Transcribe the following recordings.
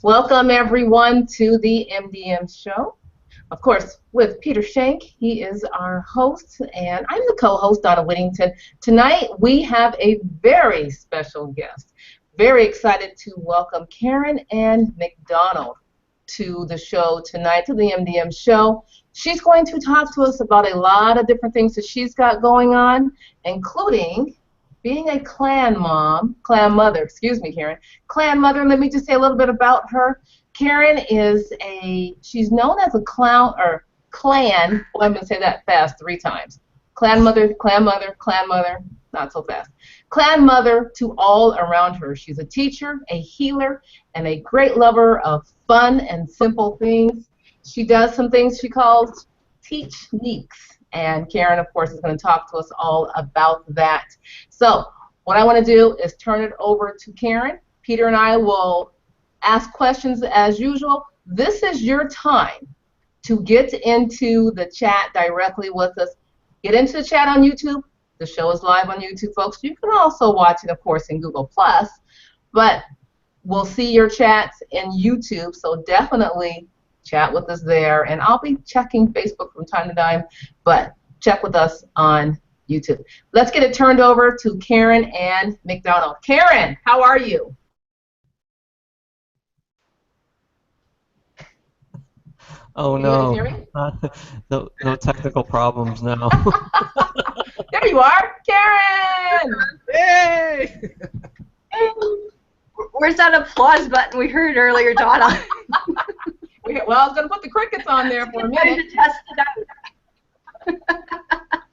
Welcome everyone to the MDM Show. Of course, with Peter Schenk. He is our host, and I'm the co-host, Donna Whittington. Tonight, we have a very special guest. Very excited to welcome Karen Ann McDonald to the show tonight, to the MDM Show. She's going to talk to us about a lot of different things that she's got going on, including being a clan mother, excuse me, Karen. Clan mother, let me just say a little bit about her. Karen is she's known as a clan, well, I'm going to say that fast 3 times. Clan mother, not so fast. Clan mother to all around her. She's a teacher, a healer, and a great lover of fun and simple things. She does some things she calls teachniques. And Karen, of course, is going to talk to us all about that. So what I want to do is turn it over to Karen. Peter and I will ask questions as usual. This is your time to get into the chat directly with us. Get into the chat on YouTube. The show is live on YouTube, folks. You can also watch it, of course, in Google+. But we'll see your chats in YouTube, so definitely chat with us there. And I'll be checking Facebook from time to time, but check with us on YouTube. Let's get it turned over to Karen Ann McDonald. Karen, how are you? Oh no. No technical problems now. There you are, Karen! Yay! Where's that applause button we heard earlier, Donna? Well, I was going to put the crickets on there for a minute. To test it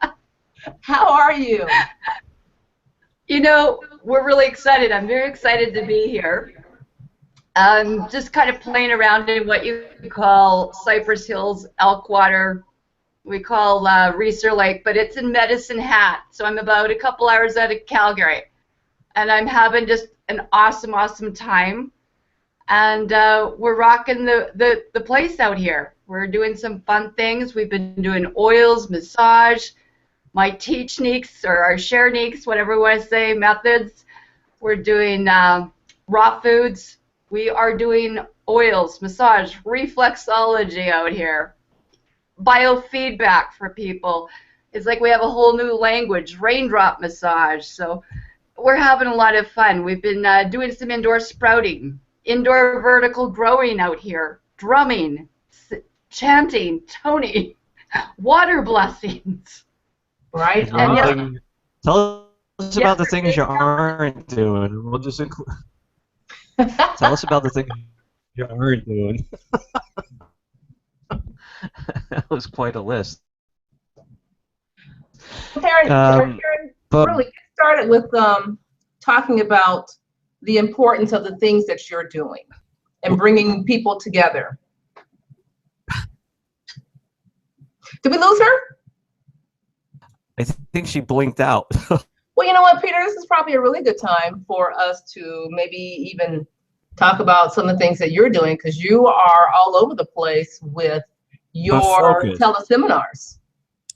out. How are you? You know, we're really excited. I'm very excited to be here. Just kind of playing around in what you call Cypress Hills, Elkwater. We call Reeser Lake, but it's in Medicine Hat. So I'm about a couple hours out of Calgary. And I'm having just an awesome, awesome time. And we're rocking the place out here. We're doing some fun things. We've been doing oils, massage, my teachniques or our shareneeks, whatever you want to say, methods. We're doing raw foods. We are doing oils, massage, reflexology out here. Biofeedback for people. It's like we have a whole new language, raindrop massage. So we're having a lot of fun. We've been doing some indoor sprouting. Indoor vertical growing out here, drumming, chanting, Tony, water blessings. Right. And tell us about the things you aren't doing. We'll just include. Tell us about the things you aren't doing. That was quite a list. Karen, really get started with talking about the importance of the things that you're doing and bringing people together. Did we lose her? I think she blinked out. Well, you know what, Peter, this is probably a really good time for us to maybe even talk about some of the things that you're doing, because you are all over the place with your teleseminars.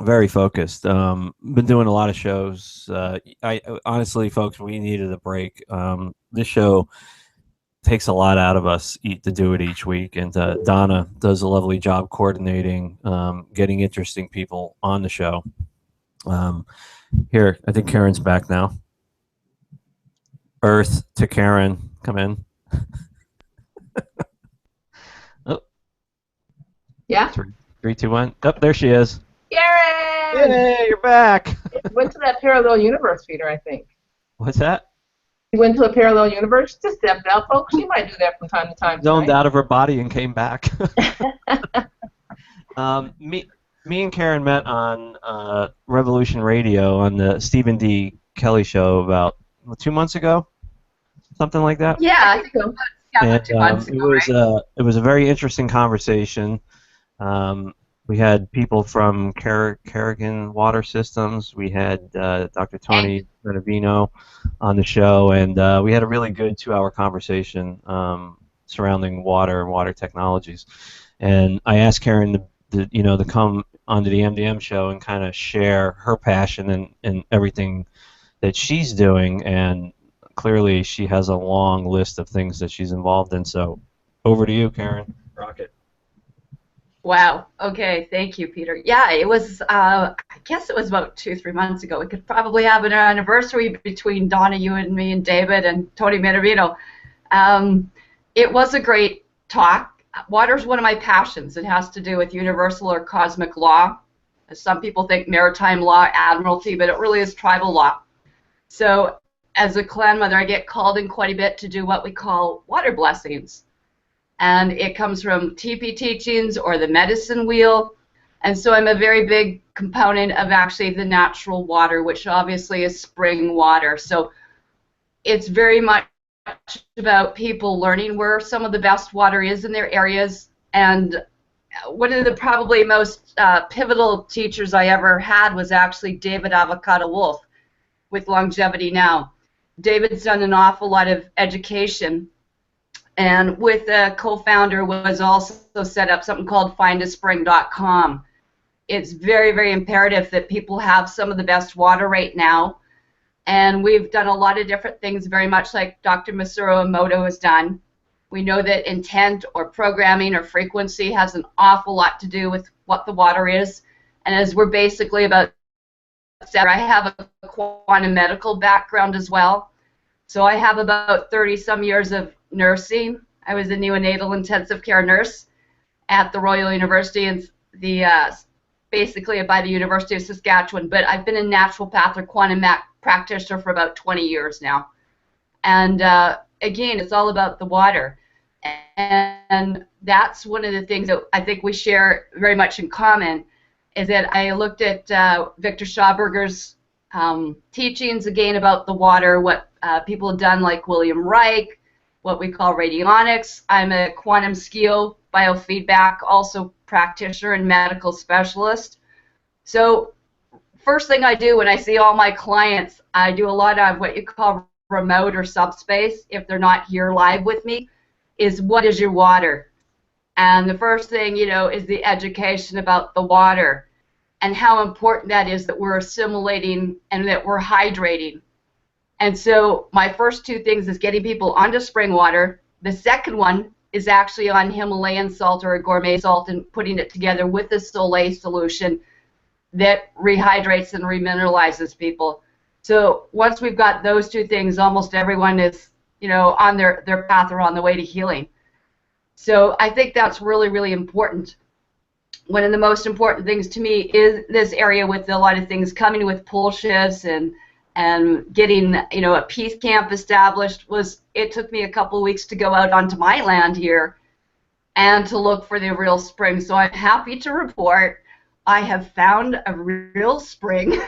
Very focused. Been doing a lot of shows. I honestly, folks, we needed a break. This show takes a lot out of us to do it each week, and Donna does a lovely job coordinating, getting interesting people on the show. Here, I think Karen's back now. Earth to Karen, come in. Oh. Yeah. 3, 2, 1. Oh, there she is. Karen! Yay, you're back. Went to that parallel universe, Peter, I think. What's that? She went to a parallel universe. Just stepped out, folks. She might do that from time to time. Zoned out of her body and came back. Me and Karen met on Revolution Radio on the Stephen D. Kelly show about 2 months ago, something like that. Yeah, I think so. Yeah, 2 months ago, it was a very interesting conversation. We had people from Kerrigan Water Systems. We had Dr. Tony Benavino on the show, and we had a really good 2-hour conversation surrounding water and water technologies. And I asked Karen to come onto the MDM show and kind of share her passion and everything that she's doing. And clearly, she has a long list of things that she's involved in. So Over to you, Karen. Rocket. Wow. Okay. Thank you, Peter. Yeah, it was, I guess it was about 2, 3 months ago. We could probably have an anniversary between Donna, you and me, and David and Tony Minervino. It was a great talk. Water is one of my passions. It has to do with universal or cosmic law. Some people think maritime law, admiralty, but it really is tribal law. So as a clan mother, I get called in quite a bit to do what we call water blessings. And it comes from TP teachings or the medicine wheel. And so I'm a very big component of actually the natural water, which obviously is spring water. So it's very much about people learning where some of the best water is in their areas. And one of the probably most pivotal teachers I ever had was actually David Avocado Wolf with Longevity Now. David's done an awful lot of education, and with a co-founder was also set up something called findaspring.com. It's very, very imperative that people have some of the best water right now. And we've done a lot of different things, very much like Dr. Masaru Emoto has done. We know that intent or programming or frequency has an awful lot to do with what the water is. And as we're basically about, I have a quantum medical background as well. So I have about 30-some years of nursing. I was a neonatal intensive care nurse at the Royal University and basically by the University of Saskatchewan. But I've been a naturopath or quantum practitioner for about 20 years now. And again, it's all about the water. And that's one of the things that I think we share very much in common, is that I looked at Victor Schauberger's teachings again about the water, what people have done like William Reich, what we call radionics. I'm a quantum skio biofeedback also practitioner and medical specialist. So first thing I do when I see all my clients, I do a lot of what you call remote or subspace, if they're not here live with me, is what is your water? And the first thing, you know, is the education about the water and how important that is, that we're assimilating and that we're hydrating. And so my first two things is getting people onto spring water. The second one is actually on Himalayan salt or a gourmet salt and putting it together with a Soleil solution that rehydrates and remineralizes people. So once we've got those two things, almost everyone is, you know, on their path or on the way to healing. So I think that's really, really important. One of the most important things to me is this area with a lot of things coming with pole shifts and getting, you know, a peace camp established. It took me a couple of weeks to go out onto my land here and to look for the real spring. So I'm happy to report I have found a real spring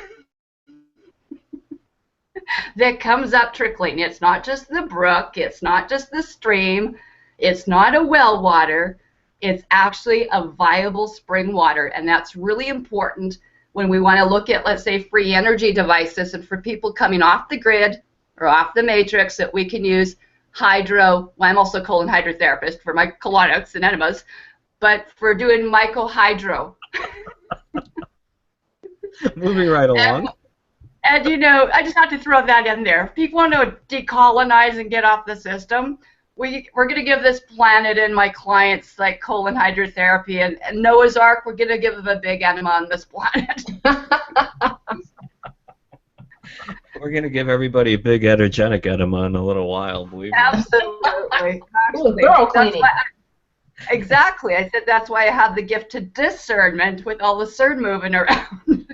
that comes up trickling. It's not just the brook, it's not just the stream, it's not a well water, it's actually a viable spring water, and that's really important when we want to look at, let's say, free energy devices, and for people coming off the grid or off the matrix, that we can use hydro. Well, I'm also a colon hydrotherapist for my colonics and enemas, but for doing mycohydro. Moving right along. And you know, I just have to throw that in there. If people want to decolonize and get off the system, we're going to give this planet and my clients like colon hydrotherapy and Noah's Ark. We're going to give them a big enema on this planet. We're going to give everybody a big energetic enema in a little while, believe me. Absolutely. Thorough cleaning. Exactly. I said that's why I have the gift to discernment with all the CERN moving around.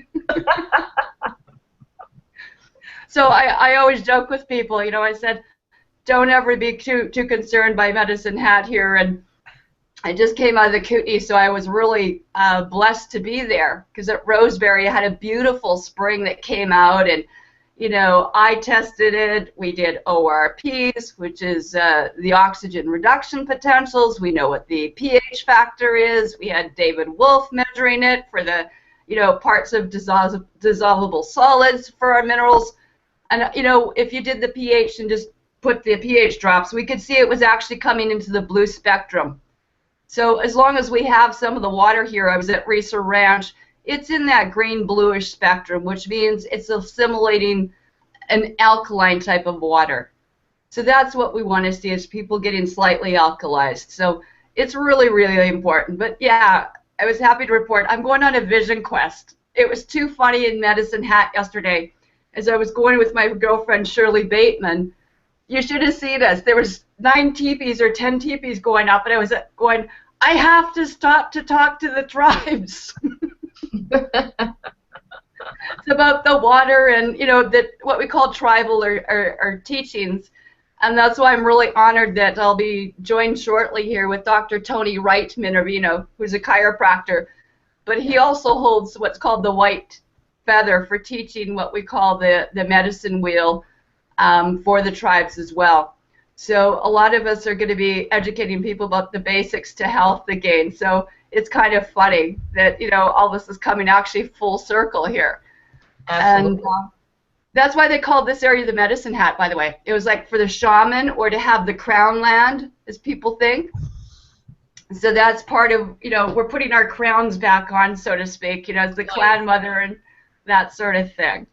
So I always joke with people, you know, I said, don't ever be too concerned by medicine hat here. And I just came out of the Kootenai, so I was really blessed to be there, because at Roseberry I had a beautiful spring that came out, and you know, I tested it. We did ORPs, which is the oxygen reduction potentials. We know what the pH factor is. We had David Wolf measuring it for the, you know, parts of dissolvable solids for our minerals. And you know, if you did the pH and just put the pH drops, we could see it was actually coming into the blue spectrum. So as long as we have some of the water here, I was at Reeser Ranch, it's in that green bluish spectrum, which means it's assimilating an alkaline type of water. So that's what we want to see, is people getting slightly alkalized. So it's really, really important. But yeah, I was happy to report I'm going on a vision quest. It was too funny in Medicine Hat yesterday as I was going with my girlfriend Shirley Bateman. You should have seen us. There was 9 teepees or 10 teepees going up, and I was going, I have to stop to talk to the tribes. It's about the water and, you know, that what we call tribal or teachings. And that's why I'm really honored that I'll be joined shortly here with Dr. Tony Wright Minervino, who's a chiropractor. But he also holds what's called the white feather for teaching what we call the medicine wheel for the tribes as well. So a lot of us are going to be educating people about the basics to health again. So it's kind of funny that, you know, all this is coming actually full circle here. Absolutely. And that's why they called this area the Medicine Hat, by the way. It was like for the shaman, or to have the crown land, as people think. So that's part of, you know, we're putting our crowns back on, so to speak, you know, as the clan mother and that sort of thing.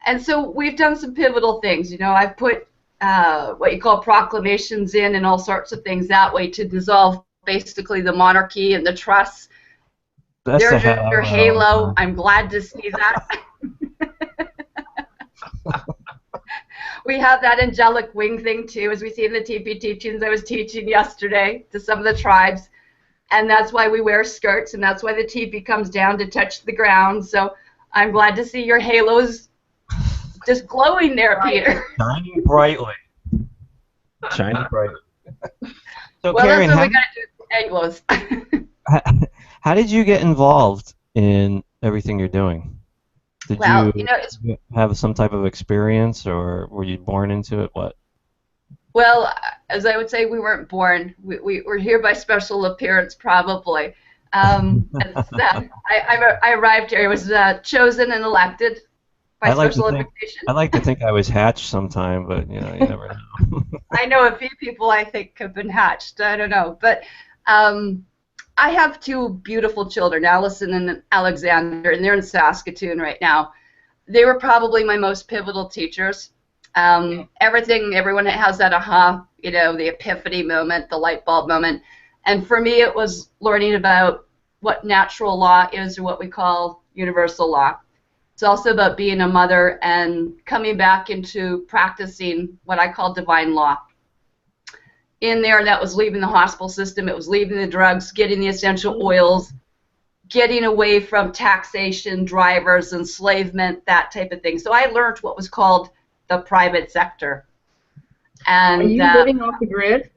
And so we've done some pivotal things. You know, I've put what you call proclamations in and all sorts of things that way to dissolve basically the monarchy and the trusts. That's There's the your halo. I'm glad to see that. We have that angelic wing thing too, as we see in the TP teachings I was teaching yesterday to some of the tribes. And that's why we wear skirts, and that's why the teepee comes down to touch the ground. So I'm glad to see your halos just glowing there, Peter. Shining brightly. Shining brightly. So, Well, Karen, that's what we got to do with halos. how did you get involved in everything you're doing? Did Well, you know, it's, have some type of experience, or were you born into it? What? well, as I would say, we weren't born. We were here by special appearance, probably. I arrived here. I was chosen and elected by special invitation. I like to think I was hatched sometime, but you know, you never know. I know a few people I think have been hatched. I don't know, but I have 2 beautiful children, Allison and Alexander, and they're in Saskatoon right now. They were probably my most pivotal teachers. Everyone has that aha, you know, the epiphany moment, the light bulb moment. And for me, it was learning about what natural law is, or what we call universal law. It's also about being a mother and coming back into practicing what I call divine law. In there, that was leaving the hospital system, it was leaving the drugs, getting the essential oils, getting away from taxation, drivers, enslavement, that type of thing. So I learned what was called the private sector. And are you living off the grid?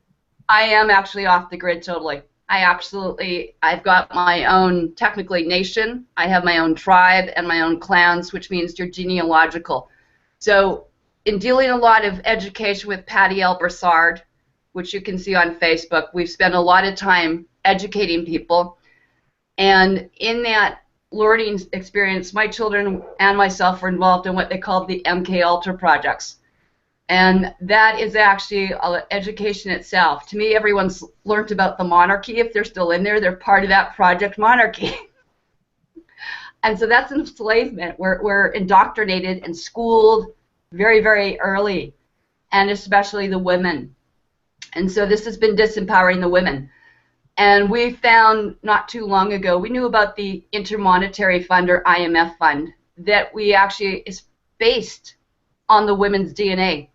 I am actually off the grid totally. I've got my own, technically, nation. I have my own tribe and my own clans, which means you're genealogical. So in dealing a lot of education with Patty L. Broussard, which you can see on Facebook, we've spent a lot of time educating people. And in that learning experience, my children and myself were involved in what they called the MK Ultra projects. And that is actually education itself. To me, everyone's learned about the monarchy. If they're still in there, they're part of that Project Monarchy. And so that's enslavement. We're indoctrinated and schooled very, very early, and especially the women. And so this has been disempowering the women. And we found not too long ago, we knew about the Intermonetary Fund, or IMF fund, that we actually is based on the women's DNA.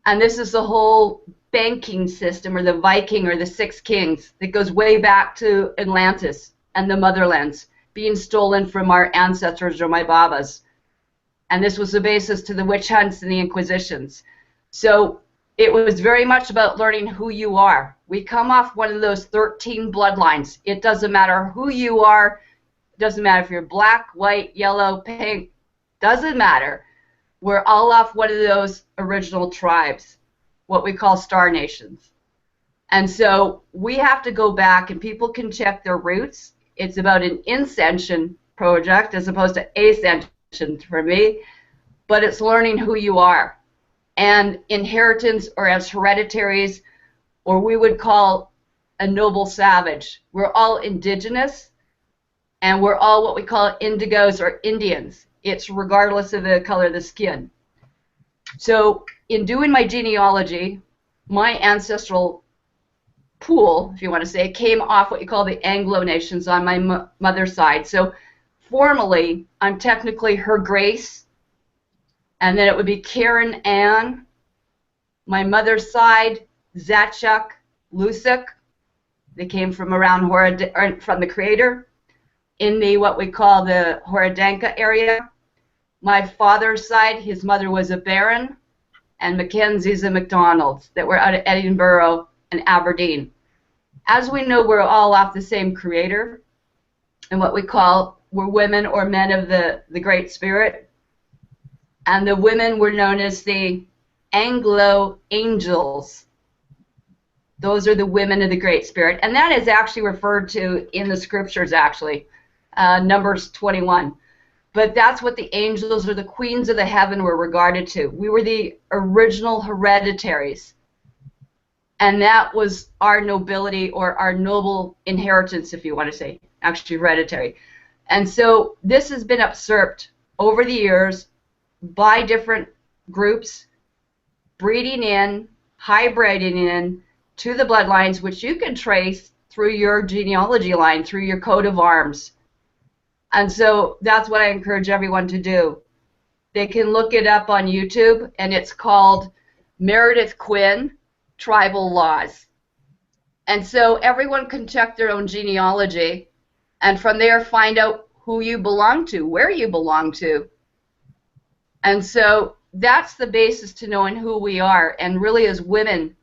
And this is the whole banking system, or the Viking, or the 6 kings, that goes way back to Atlantis and the motherlands being stolen from our ancestors, or my babas. And this was the basis to the witch hunts and the inquisitions. So it was very much about learning who you are. We come off one of those 13 bloodlines. It doesn't matter who you are. It doesn't matter if you're black, white, yellow, pink. Doesn't matter. We're all off one of those original tribes, what we call star nations. And so we have to go back, and people can check their roots. It's about an ascension project as opposed to ascension for me, but it's learning who you are. And inheritance, or as hereditaries, or we would call a noble savage. We're all indigenous, and we're all what we call indigos or Indians. It's regardless of the color of the skin. So in doing my genealogy, my ancestral pool, if you want to say, came off what you call the Anglo nations on my mother's side. So formally, I'm technically Her Grace, and then it would be Karen Ann. My mother's side, Zachuk, Lusuk. They came from around from the Creator in the what we call the Horodanka area. My father's side, his mother was a Baron, and Mackenzies and McDonalds that were out of Edinburgh and Aberdeen. As we know, we're all off the same Creator, and what we call we're women or men of the Great Spirit. And the women were known as the Anglo Angels. Those are the women of the Great Spirit. And that is actually referred to in the scriptures, actually, Numbers 21. But that's what the angels or the queens of the heaven were regarded to. We were the original hereditaries. And that was our nobility or our noble inheritance, if you want to say, actually hereditary. And so this has been usurped over the years by different groups, breeding in, hybriding in to the bloodlines, which you can trace through your genealogy line, through your coat of arms. And so that's what I encourage everyone to do. They can look it up on YouTube, and it's called Meredith Quinn Tribal Laws. And so everyone can check their own genealogy, and from there find out who you belong to, where you belong to. And so that's the basis to knowing who we are, and really as women,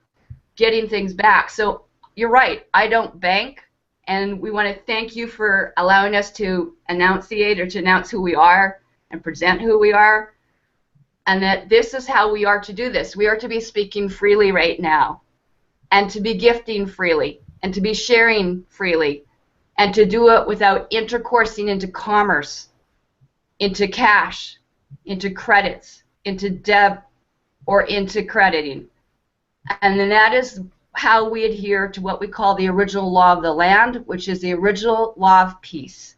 getting things back. So you're right, I don't bank, and we want to thank you for allowing us to enunciate or to announce who we are and present who we are, and that this is how we are to do this. We are to be speaking freely right now, and to be gifting freely, and to be sharing freely, and to do it without intercoursing into commerce, into cash, into credits, into debt, or into crediting. And then that is how we adhere to what we call the original law of the land, which is the original law of peace.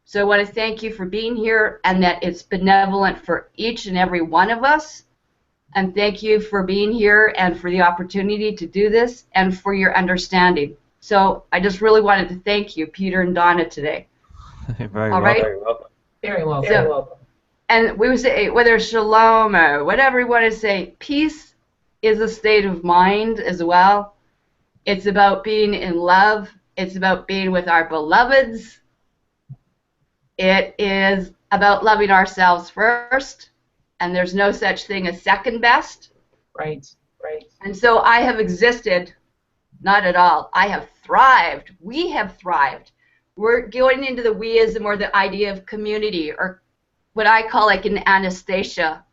So I want to thank you for being here, and that it's benevolent for each and every one of us. And thank you for being here and for the opportunity to do this and for your understanding. So I just really wanted to thank you, Peter and Donna, today. Very All welcome. right? Very welcome. Very welcome. So- Very welcome. And we would say, whether it's shalom or whatever we want to say, peace is a state of mind as well. It's about being in love. It's about being with our beloveds. It is about loving ourselves first, and there's no such thing as second best. Right, right. And so I have existed, not at all. I have thrived. We have thrived. We're going into the weism, or the idea of community, or what I call like an Anastasia,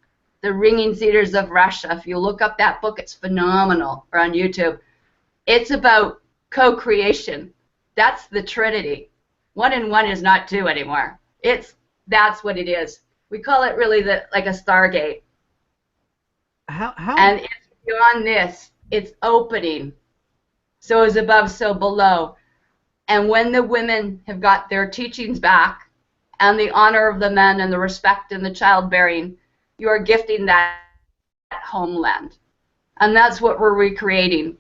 the Ringing Cedars of Russia. If you look up that book, it's phenomenal, or on YouTube. It's about co-creation. That's the Trinity. 1 and 1 is not 2 anymore. That's what it is. We call it really like a Stargate. How? And it's beyond this. It's opening. So is above, so below. And when the women have got their teachings back, and the honor of the men, and the respect and the childbearing, you are gifting that homeland. And that's what we're recreating.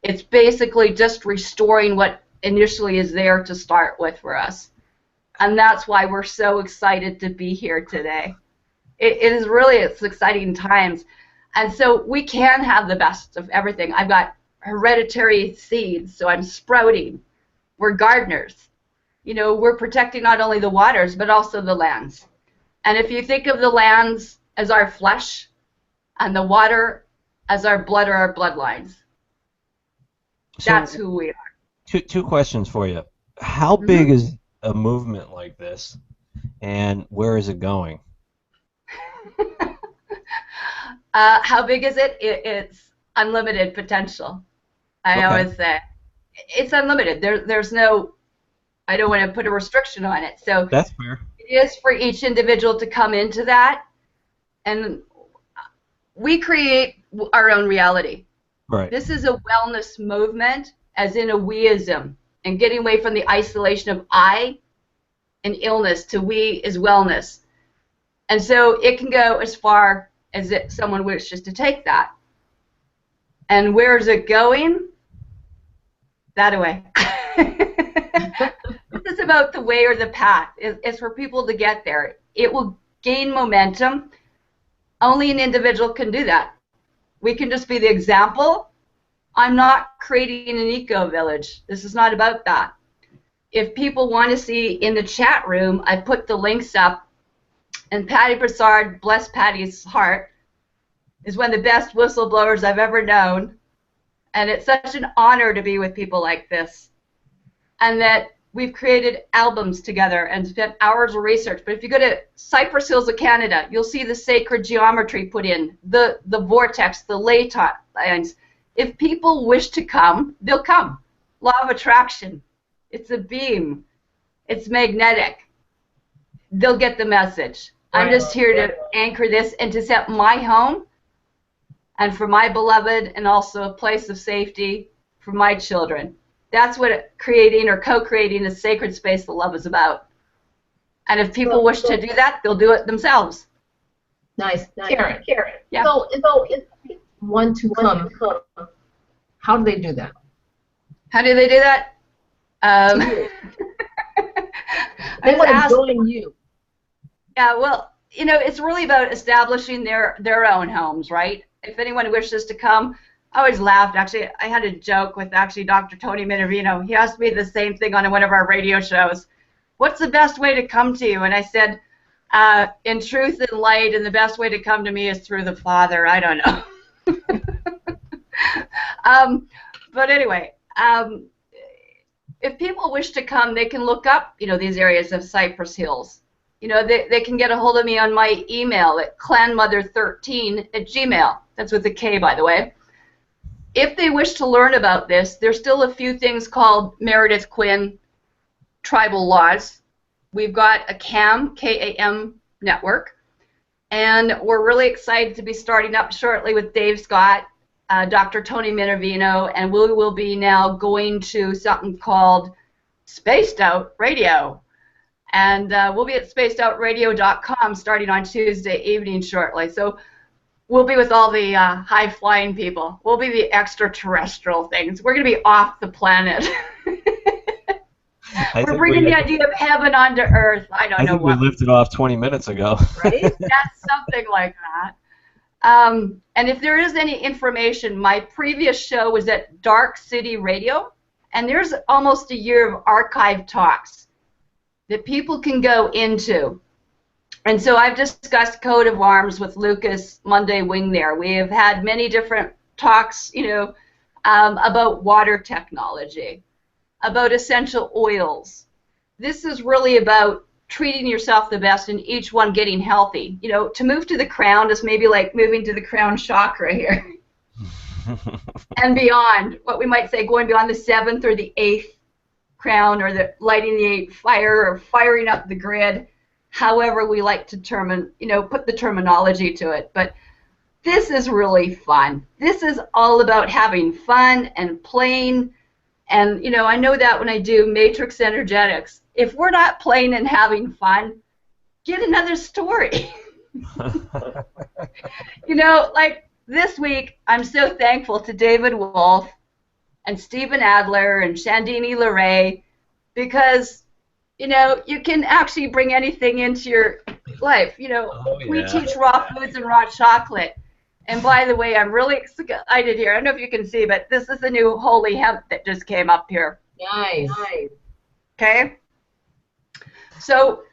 It's basically just restoring what initially is there to start with for us. And that's why we're so excited to be here today. It's exciting times. And so we can have the best of everything. I've got hereditary seeds, so I'm sprouting. We're gardeners. You know, we're protecting not only the waters, but also the lands. And if you think of the lands as our flesh, and the water as our blood or our bloodlines, that's who we are. Two questions for you. How big is a movement like this, and where is it going? How big is it? It's unlimited potential. I always say it's unlimited. There's no, I don't want to put a restriction on it. So That's fair. it is for each individual to come into that, and we create our own reality. Right. This is a wellness movement, as in a weism, and getting away from the isolation of I and illness to we is wellness. And so it can go as far as if someone wishes to take that. And where is it going? That way. This is about the way or the path. It's for people to get there. It will gain momentum. Only an individual can do that. We can just be the example. I'm not creating an eco-village. This is not about that. If people want to see in the chat room, I put the links up. And Patty Broussard, bless Patty's heart, is one of the best whistleblowers I've ever known. And it's such an honor to be with people like this. And that we've created albums together and spent hours of research. But if you go to Cypress Hills of Canada, you'll see the sacred geometry put in, the vortex, the ley lines. If people wish to come, they'll come. Law of attraction. It's a beam. It's magnetic. They'll get the message. I'm just here to anchor this and to set my home and for my beloved, and also a place of safety for my children. That's what creating or co-creating a sacred space of love is about. And if people wish to do that, they'll do it themselves. Nice. Karen. Yeah. So if people want to come, how do they do that? How do they do that? They want to join you. Yeah, well, you know, it's really about establishing their own homes, right? If anyone wishes to come, I always laughed. Actually, I had a joke with Dr. Tony Minervino. He asked me the same thing on one of our radio shows. What's the best way to come to you? And I said, in truth and light, and the best way to come to me is through the Father. I don't know. But anyway, if people wish to come, they can look up, you know, these areas of Cypress Hills. You know, they can get a hold of me on my email at clanmother13@gmail. That's with a K, by the way. If they wish to learn about this, there's still a few things called Meredith Quinn tribal laws. We've got a CAM, K-A-M network, and we're really excited to be starting up shortly with Dave Scott, Dr. Tony Minervino, and we will be now going to something called Spaced Out Radio. And we'll be at spacedoutradio.com starting on Tuesday evening shortly. So we'll be with all the high-flying people. We'll be the extraterrestrial things. We're going to be off the planet. We're bringing the idea of heaven onto Earth. I don't know what. We lifted off 20 minutes ago. Right? That's something like that. And if there is any information, my previous show was at Dark City Radio, and there's almost a year of archive talks that people can go into. And so I've discussed Code of Arms with Lucas Monday Wing there. We have had many different talks, you know, about water technology, about essential oils. This is really about treating yourself the best and each one getting healthy. You know, to move to the crown is maybe like moving to the crown chakra here. And beyond, what we might say going beyond the 7th or the 8th crown, or the lighting the 8th fire, or firing up the grid, however we like to put the terminology to it. But this is really fun. This is all about having fun and playing. And, you know, I know that when I do matrix energetics, if we're not playing and having fun, get another story. You know, like this week, I'm so thankful to David Wolf and Stephen Adler and Chandini LeRae, because, you know, you can actually bring anything into your life. You know, we teach raw foods and raw chocolate. And by the way, I'm really excited here. I don't know if you can see, but this is the new holy hemp that just came up here. Nice. Okay? So,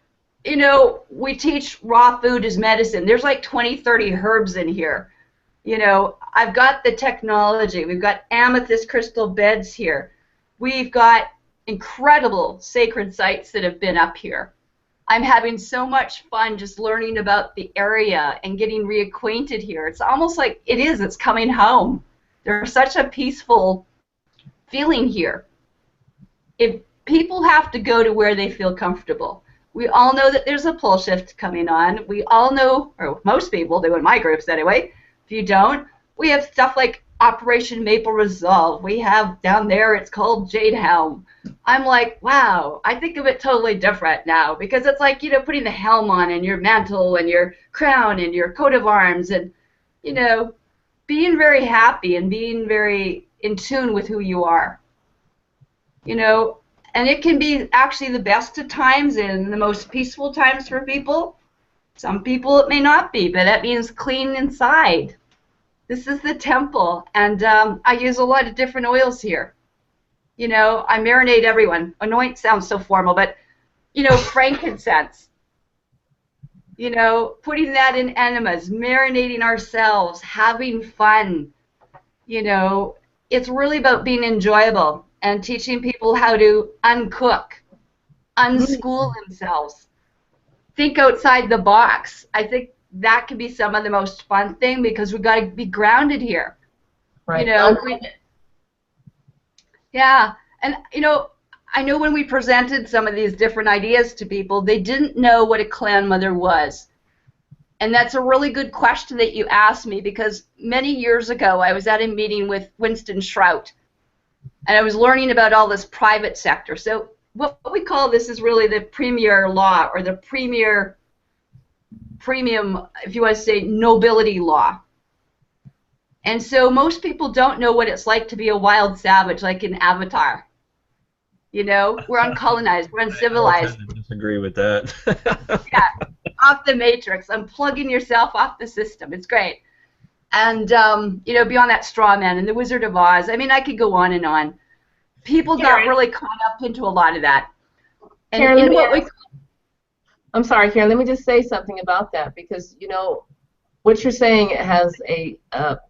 you know, we teach raw food as medicine. There's like 20, 30 herbs in here. You know, I've got the technology. We've got amethyst crystal beds here. We've got incredible sacred sites that have been up here. I'm having so much fun just learning about the area and getting reacquainted here. It's almost like it's coming home. There's such a peaceful feeling here. If people have to go to where they feel comfortable. We all know that there's a pole shift coming on. We all know, or most people do in my groups anyway. If you don't, we have stuff like Operation Maple Resolve. We have down there, it's called Jade Helm. I'm like, wow, I think of it totally different now, because it's like, you know, putting the helm on and your mantle and your crown and your coat of arms and, you know, being very happy and being very in tune with who you are. You know, and it can be actually the best of times and the most peaceful times for people. Some people it may not be, but that means clean inside. This is the temple, and I use a lot of different oils here. You know, I marinate everyone. Anoint sounds so formal, but, you know, frankincense. You know, putting that in enemas, marinating ourselves, having fun. You know, it's really about being enjoyable and teaching people how to uncook, unschool themselves, think outside the box. I think that can be some of the most fun thing, because we've got to be grounded here. Right. You know, yeah, and you know, I know when we presented some of these different ideas to people, they didn't know what a clan mother was. And that's a really good question that you asked me, because many years ago I was at a meeting with Winston Shrout, and I was learning about all this private sector. So what we call this is really the premier law, or the premium, if you want to say, nobility law. And so most people don't know what it's like to be a wild savage, like in Avatar. You know, we're uncolonized, we're uncivilized. I disagree with that. Yeah, off the matrix, unplugging yourself off the system. It's great. And, you know, beyond that straw man and the Wizard of Oz. I mean, I could go on and on. People got really caught up into a lot of that. And Karen, I'm sorry, Karen, let me just say something about that, because, you know, what you're saying has a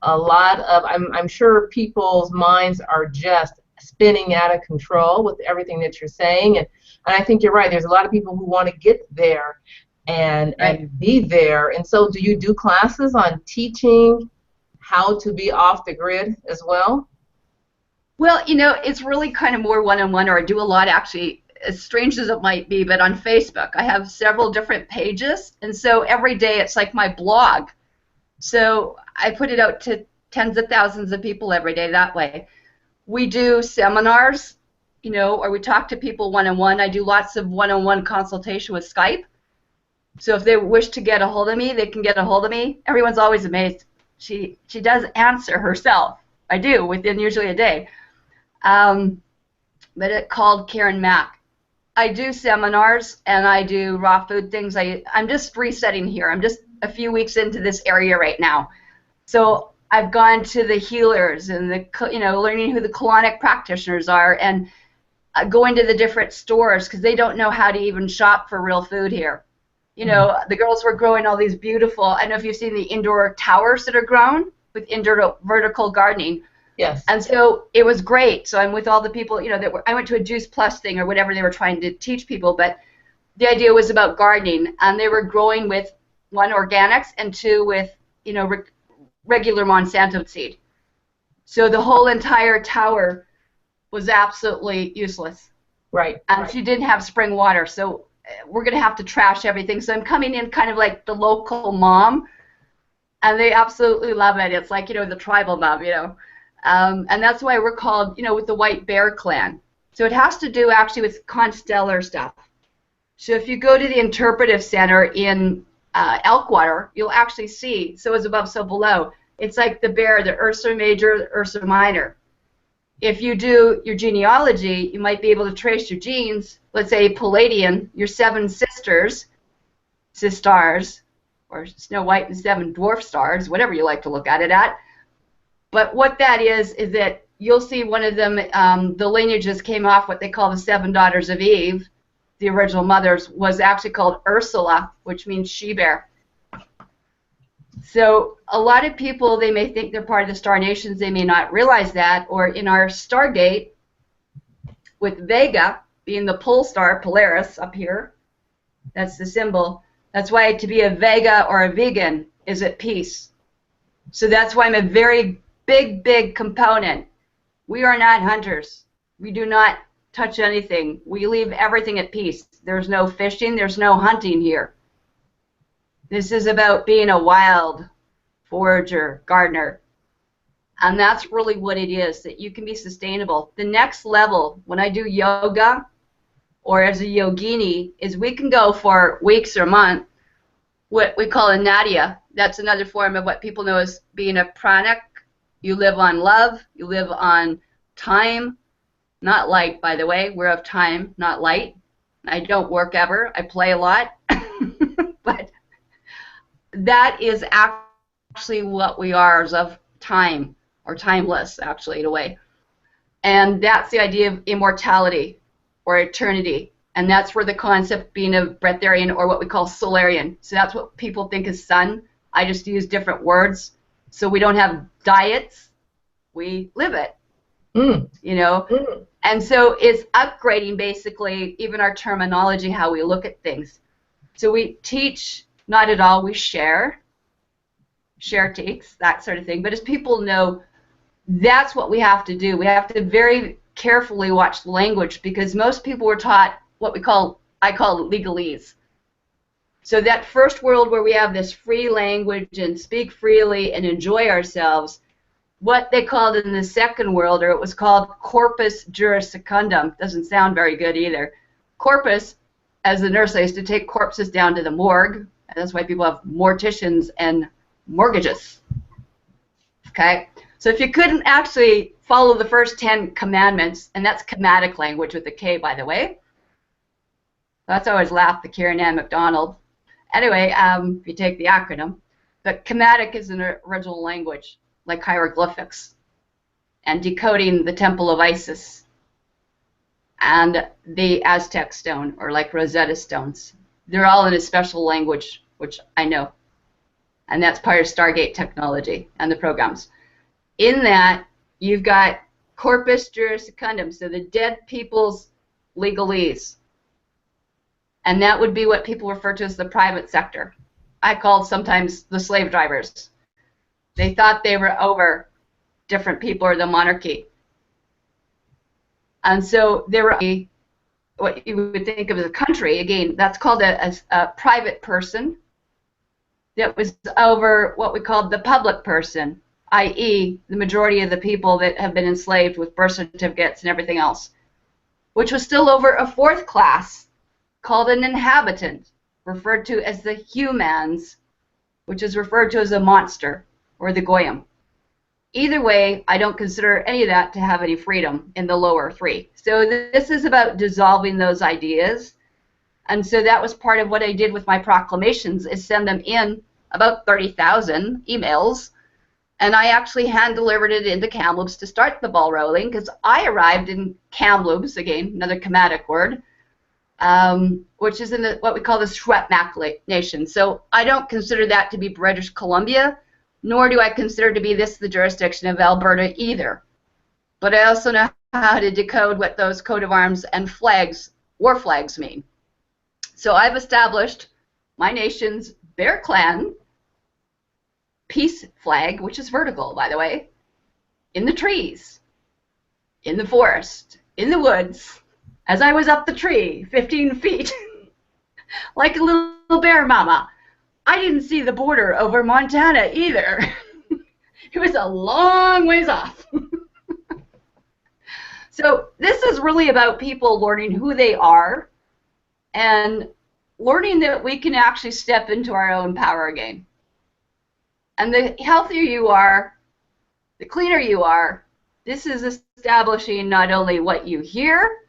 lot of, I'm sure people's minds are just spinning out of control with everything that you're saying, and I think you're right. There's a lot of people who want to get there and be there. And so do you do classes on teaching how to be off the grid as well? Well, you know, it's really kind of more one-on-one, or I do a lot, actually, as strange as it might be, but on Facebook. I have several different pages, and so every day it's like my blog. So I put it out to tens of thousands of people every day that way. We do seminars, you know, or we talk to people one-on-one. I do lots of one-on-one consultation with Skype. So if they wish to get a hold of me, they can get a hold of me. Everyone's always amazed. She does answer herself. I do, within usually a day. But it's called Karen Mac. I do seminars, and I do raw food things. I'm just resetting here. I'm just a few weeks into this area right now. So I've gone to the healers and the, you know, learning who the colonic practitioners are, and going to the different stores, because they don't know how to even shop for real food here. You know, the girls were growing all these beautiful, I don't know if you've seen the indoor towers that are grown with indoor vertical gardening. Yes. And so it was great. So I'm with all the people, you know, that were, I went to a Juice Plus thing or whatever they were trying to teach people, but the idea was about gardening, and they were growing with, one, organics, and two, with, you know, regular Monsanto seed. So the whole entire tower was absolutely useless. Right. And she didn't have spring water, so we're going to have to trash everything. So I'm coming in kind of like the local mom, and they absolutely love it. It's like, you know, the tribal mom, you know. And that's why we're called, you know, with the White Bear Clan. So it has to do actually with constellar stuff. So if you go to the Interpretive Center in Elkwater, you'll actually see, so as above, so below. It's like the bear, the Ursa Major, the Ursa Minor. If you do your genealogy, you might be able to trace your genes. Let's say Palladian, your 7 sisters, or Snow White and 7 dwarf stars, whatever you like to look at it at. But what that is that you'll see one of them, the lineages came off what they call the 7 daughters of Eve. The original mothers was actually called Ursula, which means she-bear. So a lot of people, they may think they're part of the star nations, they may not realize that, or in our Stargate, with Vega being the pole star, Polaris up here, that's the symbol. That's why to be a Vega or a vegan is at peace. So that's why I'm a very big component. We are not hunters. We do not touch anything. We leave everything at peace. There's no fishing, there's no hunting here. This is about being a wild forager, gardener. And that's really what it is, that you can be sustainable. The next level, when I do yoga or as a yogini, is we can go for weeks or months, what we call a nadia. That's another form of what people know as being a pranic. You live on love, you live on time, not light, by the way. We're of time, not light. I don't work ever. I play a lot. But that is actually what we are, is of time, or timeless, actually, in a way. And that's the idea of immortality or eternity. And that's where the concept being a breatharian, or what we call solarian. So that's what people think is sun. I just use different words. So we don't have diets. We live it. You know? And so it's upgrading, basically, even our terminology, how we look at things. So we teach, not at all, we share takes, that sort of thing. But as people know, that's what we have to do. We have to very carefully watch the language, because most people were taught what I call legalese. So that first world where we have this free language and speak freely and enjoy ourselves, what they called in the second world, or it was called corpus juris secundum, doesn't sound very good either. Corpus, as a nurse, I used to take corpses down to the morgue, and that's why people have morticians and mortgages. Okay? So if you couldn't actually follow the first 10 commandments, and that's comedic language with a K, by the way. That's always laughed, the Karen Ann McDonald. Anyway, if you take the acronym, but comedic is an original language, like hieroglyphics, and decoding the Temple of Isis, and the Aztec stone, or like Rosetta stones. They're all in a special language, which I know. And that's part of Stargate technology and the programs. In that, you've got corpus juris secundum, so the dead people's legalese. And that would be what people refer to as the private sector. I called sometimes the slave drivers. They thought they were over different people or the monarchy. And so there were what you would think of as a country. Again, that's called a private person that was over what we called the public person, i.e. the majority of the people that have been enslaved with birth certificates and everything else, which was still over a fourth class called an inhabitant, referred to as the humans, which is referred to as a monster, or the goyim. Either way, I don't consider any of that to have any freedom in the lower three. So this is about dissolving those ideas. And so that was part of what I did with my proclamations, is send them in, about 30,000 emails. And I actually hand-delivered it into Kamloops to start the ball rolling, because I arrived in Kamloops, again, another comedic word, which is in what we call the Shuapmak Nation. So I don't consider that to be British Columbia, nor do I consider to be this the jurisdiction of Alberta either. But I also know how to decode what those coat of arms and flags, war flags, mean. So I've established my nation's Bear Clan peace flag, which is vertical, by the way, in the trees, in the forest, in the woods, as I was up the tree, 15 feet, like a little bear mama. I didn't see the border over Montana either. It was a long ways off. So this is really about people learning who they are and learning that we can actually step into our own power again. And the healthier you are, the cleaner you are. This is establishing not only what you hear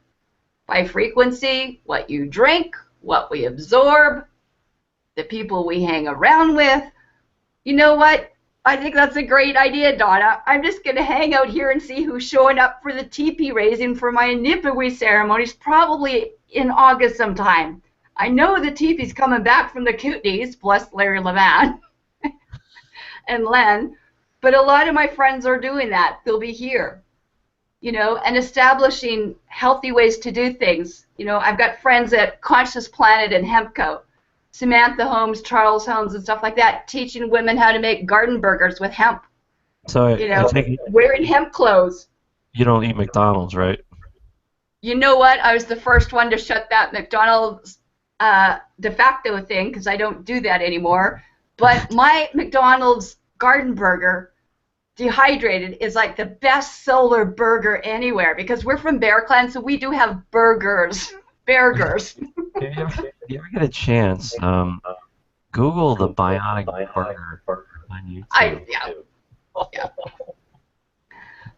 by frequency, what you drink, what we absorb, the people we hang around with. You know what? I think that's a great idea, Donna. I'm just going to hang out here and see who's showing up for the teepee raising for my Nipawee ceremonies, probably in August sometime. I know the teepee's coming back from the Kootenays, bless Larry Levan and Len, but a lot of my friends are doing that. They'll be here, you know, and establishing healthy ways to do things. You know, I've got friends at Conscious Planet and Hempco, Samantha Holmes, Charles Holmes, and stuff like that, teaching women how to make garden burgers with hemp. So you know, I think wearing hemp clothes. You don't eat McDonald's, right? You know what? I was the first one to shut that McDonald's de facto thing, because I don't do that anymore. But my McDonald's garden burger dehydrated is like the best solar burger anywhere, because we're from Bear Clan, so we do have burgers. Burgers. If you ever get a chance, Google the bionic burger on YouTube. Yeah.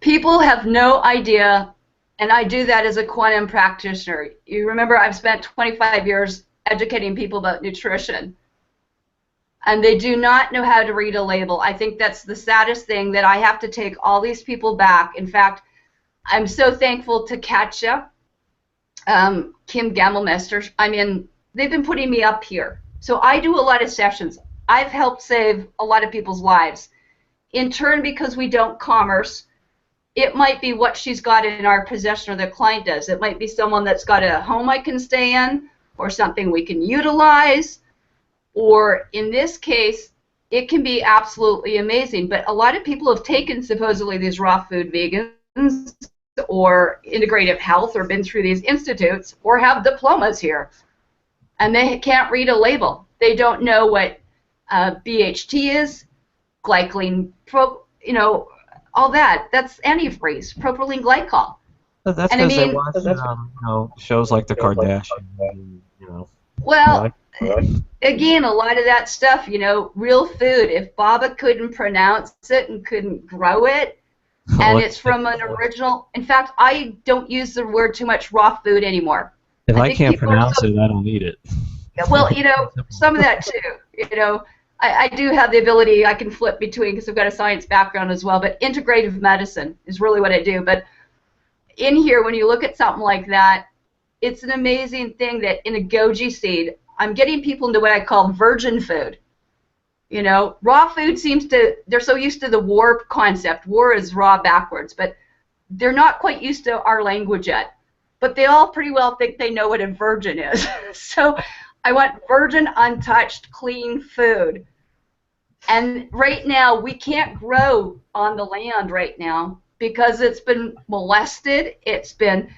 People have no idea, and I do that as a quantum practitioner. You remember I've spent 25 years educating people about nutrition, and they do not know how to read a label. I think that's the saddest thing, that I have to take all these people back. In fact, I'm so thankful to Katja, Kim Gamelmester. I mean, they've been putting me up here. So I do a lot of sessions. I've helped save a lot of people's lives. In turn, because we don't commerce, it might be what she's got in our possession or the client does. It might be someone that's got a home I can stay in, or something we can utilize, or in this case, it can be absolutely amazing. But a lot of people have taken supposedly these raw food vegans or integrative health, or been through these institutes, or have diplomas here, and they can't read a label. They don't know what BHT is, glycoline, all that. That's antifreeze, propylene glycol. That's And I because they mean, watch shows like the Kardashians. well, again, a lot of that stuff, real food. If Baba couldn't pronounce it and couldn't grow it, and it's from an original. In fact, I don't use the word too much raw food anymore. If I can't pronounce it, I don't eat it. Well, some of that too. I do have the ability, I can flip between, because I've got a science background as well, but integrative medicine is really what I do. But in here, when you look at something like that, it's an amazing thing that in a goji seed, I'm getting people into what I call virgin food. Raw food they're so used to the war concept. War is raw backwards, but they're not quite used to our language yet. But they all pretty well think they know what a virgin is. So I want virgin, untouched, clean food. And right now, we can't grow on the land right now because it's been molested, it's been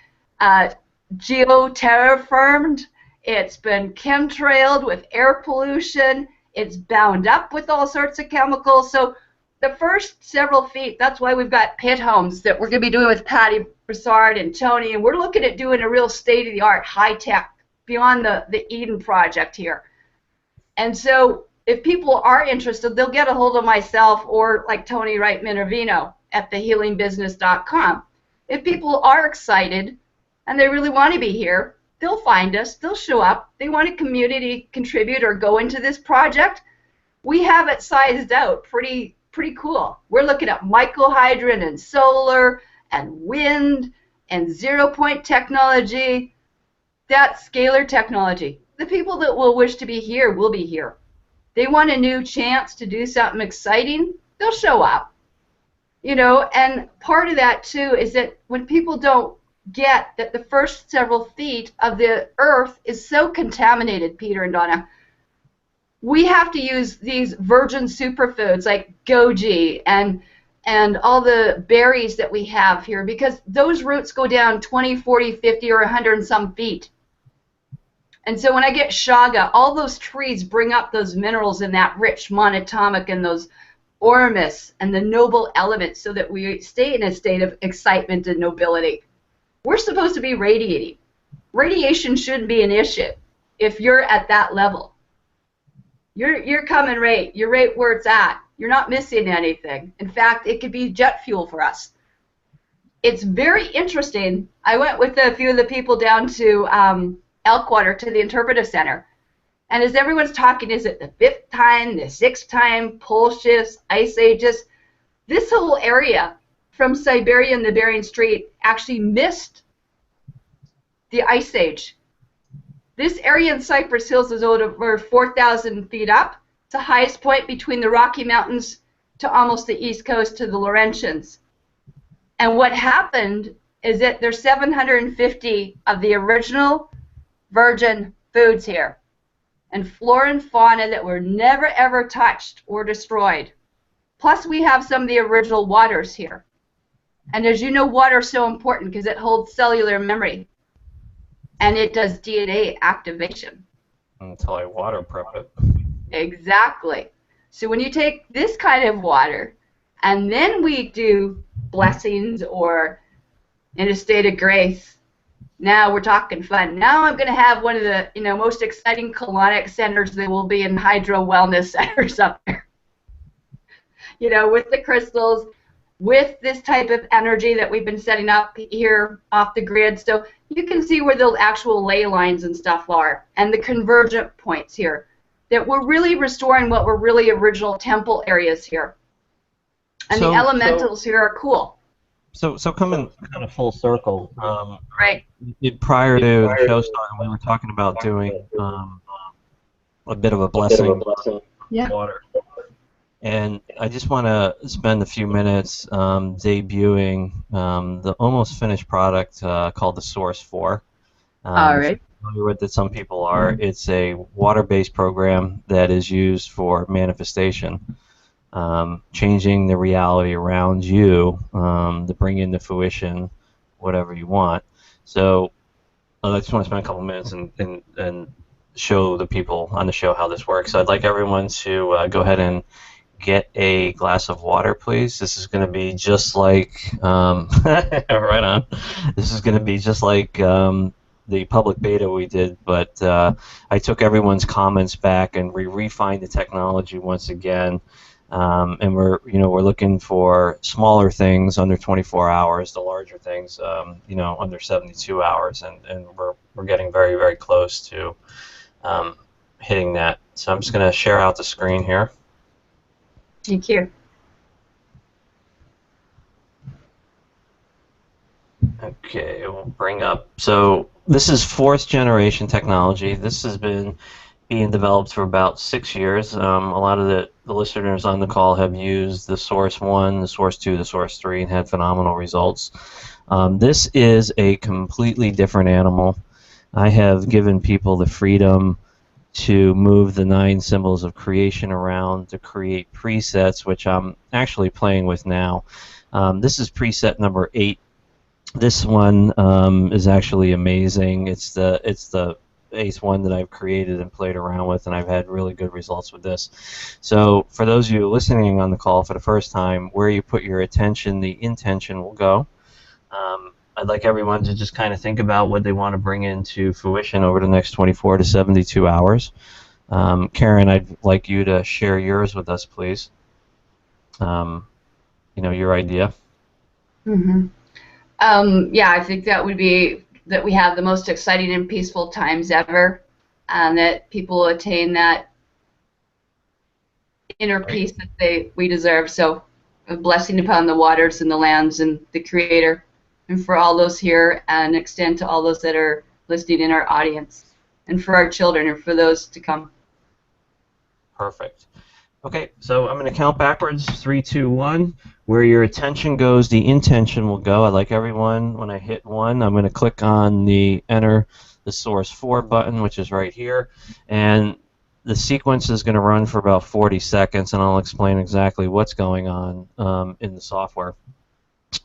geoterraformed, it's been chemtrailed with air pollution, it's bound up with all sorts of chemicals. So the first several feet, that's why we've got pit homes that we're going to be doing with Patty Broussard and Tony, and we're looking at doing a real state-of-the-art, high-tech, beyond the Eden project here. And so if people are interested, they'll get a hold of myself or like Tony Wright Minervino at thehealingbusiness.com. If people are excited and they really want to be here, they'll find us, they'll show up, they want to community contribute or go into this project. We have it sized out pretty cool. We're looking at microhydrogen and solar and wind and zero-point technology. That's scalar technology. The people that will wish to be here will be here. They want a new chance to do something exciting, they'll show up. And part of that too is that when people don't get that the first several feet of the earth is so contaminated, Peter and Donna, we have to use these virgin superfoods like goji and all the berries that we have here, because those roots go down 20, 40, 50, or 100 and some feet. And so when I get shaga, all those trees bring up those minerals in that rich monatomic and those ormus and the noble elements so that we stay in a state of excitement and nobility. We're supposed to be radiating. Radiation shouldn't be an issue if you're at that level. You're coming right. You're right where it's at. You're not missing anything. In fact, it could be jet fuel for us. It's very interesting. I went with a few of the people down to Elkwater to the Interpretive Center. And as everyone's talking, is it the 5th time, the 6th time, pole shifts, ice ages? This whole area from Siberia and the Bering Strait actually missed the ice age. This area in Cypress Hills is over 4,000 feet up. It's the highest point between the Rocky Mountains to almost the east coast to the Laurentians. And what happened is that there's 750 of the original virgin foods here, and flora and fauna that were never ever touched or destroyed. Plus we have some of the original waters here. And as you know, water is so important because it holds cellular memory and it does DNA activation. Until I water prep it. Exactly. So when you take this kind of water And then we do blessings or in a state of grace. Now we're talking fun. Now I'm going to have one of the most exciting colonic centers that will be in hydro wellness centers up there. With the crystals, with this type of energy that we've been setting up here off the grid. So you can see where the actual ley lines and stuff are and the convergent points here. That we're really restoring what were really original temple areas here. And the elementals here are cool. So coming kind of full circle. Right. Prior to the show starting, we were talking about doing a bit of a blessing water. And I just want to spend a few minutes debuting the almost finished product called the Source 4. All right. Familiar with it, some people are. It's a water-based program that is used for manifestation, changing the reality around you to bring into fruition whatever you want. So I just want to spend a couple minutes and show the people on the show how this works. So I'd like everyone to go ahead and get a glass of water, please. This is going to be just like right on. This is going to be just like the public beta we did, but I took everyone's comments back and we refined the technology once again. And we're looking for smaller things under 24 hours, the larger things under 72 hours, and we're getting very, very close to hitting that. So I'm just going to share out the screen here. Thank you. Okay, we'll bring up. So this is fourth generation technology. This has been being developed for about 6 years. A lot of the listeners on the call have used the Source 1, the Source 2, the Source 3 and had phenomenal results. This is a completely different animal. I have given people the freedom to move the 9 symbols of creation around to create presets, which I'm actually playing with now. This is preset number 8. This one is actually amazing. It's the 8th one that I've created and played around with, and I've had really good results with this. So for those of you listening on the call for the first time, where you put your attention, the intention will go. I'd like everyone to just kind of think about what they want to bring into fruition over the next 24 to 72 hours. Karen, I'd like you to share yours with us, please. Your idea. Mm-hmm. Yeah, I think that would be that we have the most exciting and peaceful times ever, and that people attain that inner peace that we deserve. So a blessing upon the waters and the lands and the Creator, and for all those here, and extend to all those that are listening in our audience, and for our children, and for those to come. Perfect. Okay, so I'm going to count backwards, 3, 2, 1. Where your attention goes, the intention will go. I'd like everyone, when I hit 1, I'm going to click on the enter the Source 4 button, which is right here, and the sequence is going to run for about 40 seconds, and I'll explain exactly what's going on in the software.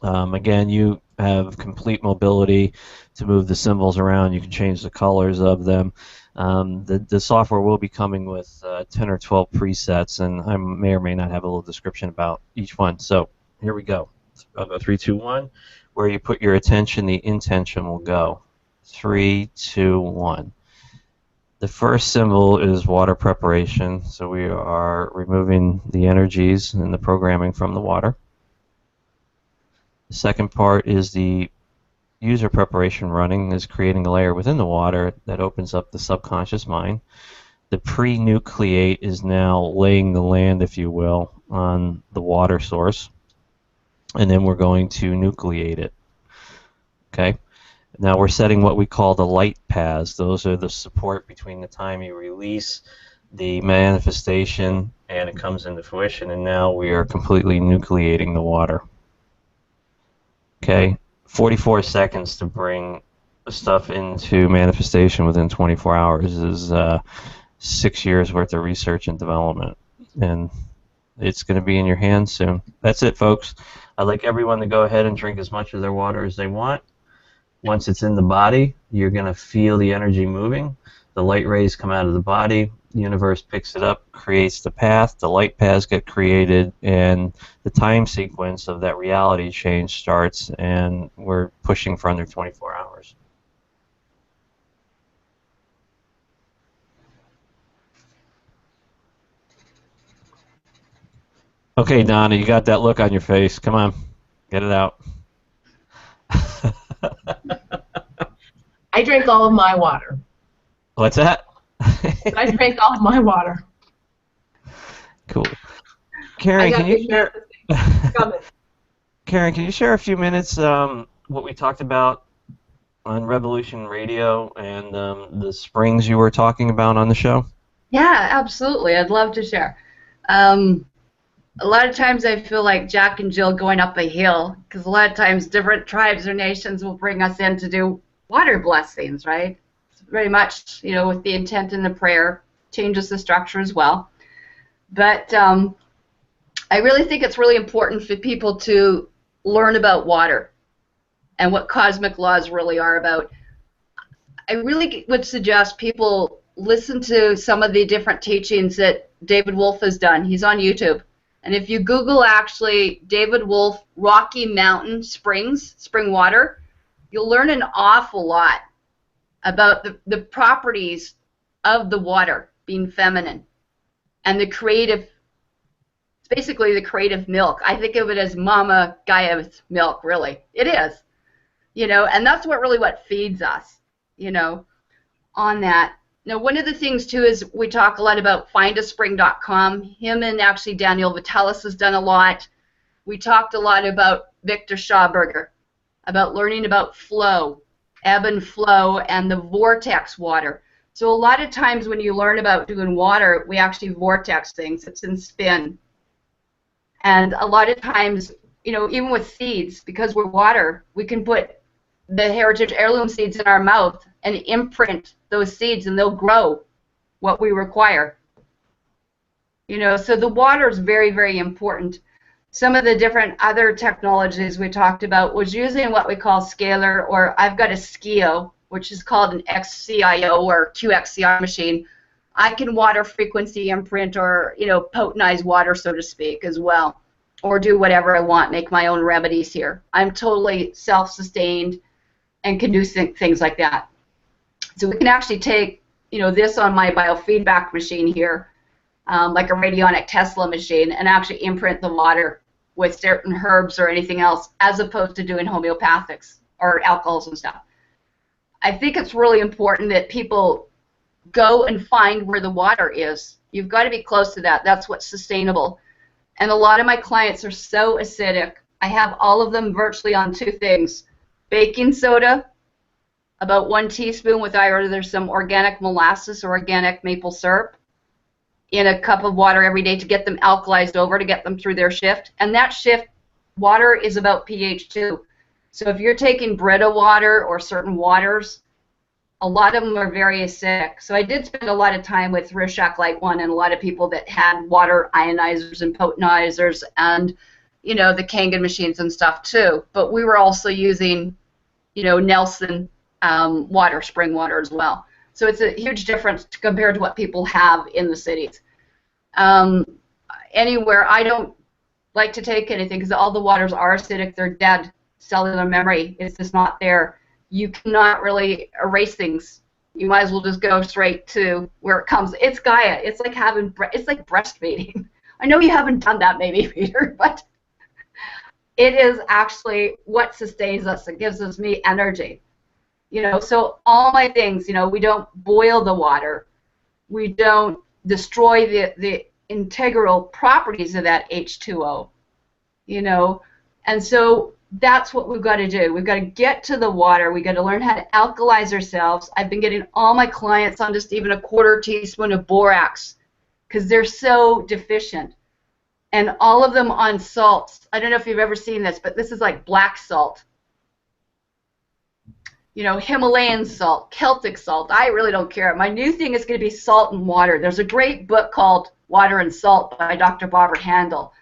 Again, you have complete mobility to move the symbols around. You can change the colors of them. The software will be coming with 10 or 12 presets, and I may or may not have a little description about each one. So here we go. I'll go 3, 2, 1. Where you put your attention, the intention will go. 3, 2, 1. The first symbol is water preparation, so we are removing the energies and the programming from the water. The second part is the user preparation running, is creating a layer within the water that opens up the subconscious mind. The pre-nucleate is now laying the land, if you will, on the water source, and then we're going to nucleate it. Okay. Now we're setting what we call the light paths. Those are the support between the time you release the manifestation and it comes into fruition, and now we are completely nucleating the water. Okay, 44 seconds to bring stuff into manifestation within 24 hours is 6 years worth of research and development, and it's going to be in your hands soon. That's it, folks. I'd like everyone to go ahead and drink as much of their water as they want. Once it's in the body, you're going to feel the energy moving. The light rays come out of the body, the universe picks it up, creates the path, the light paths get created, and the time sequence of that reality change starts, and we're pushing for under 24 hours. Okay, Donna, you got that look on your face. Come on, get it out. I drink all of my water. What's that? I drink all of my water. Cool. Karen, can you share? Coming. Karen, can you share a few minutes what we talked about on Revolution Radio and the springs you were talking about on the show? Yeah, absolutely. I'd love to share. A lot of times I feel like Jack and Jill going up a hill, because a lot of times different tribes or nations will bring us in to do water blessings, right? It's very much, you know, with the intent and the prayer, changes the structure as well. But I really think it's really important for people to learn about water and what cosmic laws really are about. I really would suggest people listen to some of the different teachings that David Wolf has done. He's on YouTube. And if you Google actually David Wolf Rocky Mountain Springs, spring water, you'll learn an awful lot about the properties of the water being feminine and the creative, it's basically the creative milk. I think of it as Mama Gaia's milk, really. It is, you know, and that's what feeds us, you know, on that. Now, one of the things, too, is we talk a lot about findaspring.com. Him and actually Daniel Vitalis has done a lot. We talked a lot about Victor Schauberger, about learning about flow, ebb and flow, and the vortex water. So a lot of times when you learn about doing water, we actually vortex things. It's in spin. And a lot of times, you know, even with seeds, because we're water, we can put the heritage heirloom seeds in our mouth and imprint those seeds, and they'll grow what we require. You know, so the water is very, very important. Some of the different other technologies we talked about was using what we call scalar, or I've got a SCIO, which is called an XCIO or QXCI machine. I can water frequency imprint or, you know, potentize water, so to speak, as well, or do whatever I want, make my own remedies here. I'm totally self-sustained and can do things like that. So we can actually take, you know, this on my biofeedback machine here, like a radionic Tesla machine, and actually imprint the water with certain herbs or anything else, as opposed to doing homeopathics or alcohols and stuff. I think it's really important that people go and find where the water is. You've got to be close to that. That's what's sustainable. And a lot of my clients are so acidic. I have all of them virtually on two things: baking soda, about 1 teaspoon with either some organic molasses or organic maple syrup, in a cup of water every day to get them alkalized over, to get them through their shift. And that shift, water is about pH 2. So if you're taking Brita water or certain waters, a lot of them are very acidic. So I did spend a lot of time with Rishak Light One and a lot of people that had water ionizers and potentizers and, you know, the Kangen machines and stuff too. But we were also using, you know, Nelson water, spring water as well. So it's a huge difference compared to what people have in the cities. Anywhere, I don't like to take anything because all the waters are acidic. They're dead. Cellular memory is just not there. You cannot really erase things. You might as well just go straight to where it comes. It's Gaia. It's like it's like breastfeeding. I know you haven't done that, maybe, Peter, but it is actually what sustains us. It gives us me energy. You know, so all my things, you know, we don't boil the water. We don't destroy the integral properties of that H2O, you know. And so that's what we've got to do. We've got to get to the water. We've got to learn how to alkalize ourselves. I've been getting all my clients on just even a 1/4 teaspoon of borax because they're so deficient. And all of them on salts. I don't know if you've ever seen this, but this is like black salt. You know, Himalayan salt, Celtic salt. I really don't care. My new thing is going to be salt and water. There's a great book called Water and Salt by Dr. Barbara Handel.